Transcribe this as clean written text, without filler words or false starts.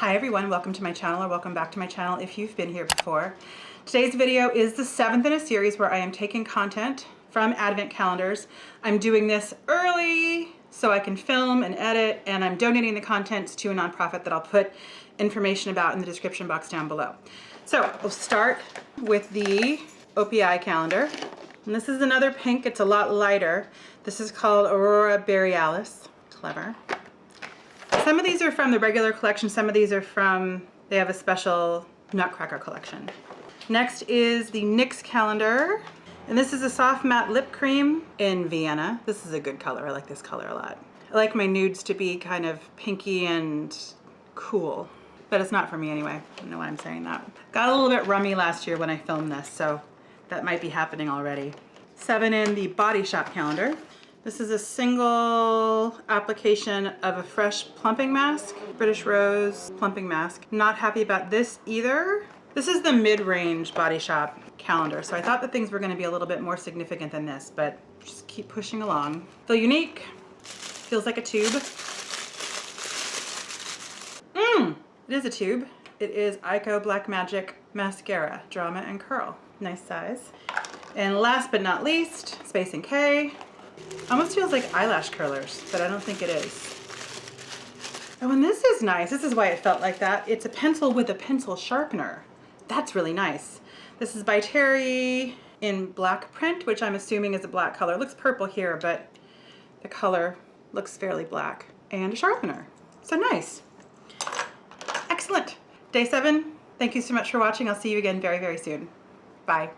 Hi everyone, welcome to my channel, or welcome back to my channel if you've been here before. Today's video is the 7th in a series where I am taking content from Advent calendars. I'm doing this early so I can film and edit, and I'm donating the content to a nonprofit that I'll put information about in the description box down below. So we'll start with the OPI calendar. And this is another pink, it's a lot lighter. This is called Aurora Borealis. Clever. Some of these are from the regular collection, some of these are from, they have a special Nutcracker collection. Next is the NYX Calendar. And this is a soft matte lip cream in Vienna. This is a good color, I like this color a lot. I like my nudes to be kind of pinky and cool, but it's not for me anyway. I don't know why I'm saying that. Got a little bit rummy last year when I filmed this, so that might be happening already. 7 in the Body Shop calendar. This is a single application of a fresh plumping mask, British Rose plumping mask. Not happy about this either. This is the mid-range Body Shop calendar, so I thought that things were going to be a little bit more significant than this, but just keep pushing along. Feel unique. Feels like a tube. It is a tube. It is Ico Black Magic Mascara, Drama and Curl. Nice size. And last but not least, Space and K. Almost feels like eyelash curlers, but I don't think it is. Oh, and this is nice. This is why it felt like that. It's a pencil with a pencil sharpener. That's really nice. This is by Terry in black print, which I'm assuming is a black color. It looks purple here, but the color looks fairly black. And a sharpener. So nice. Excellent. Day 7. Thank you so much for watching. I'll see you again very, very soon. Bye.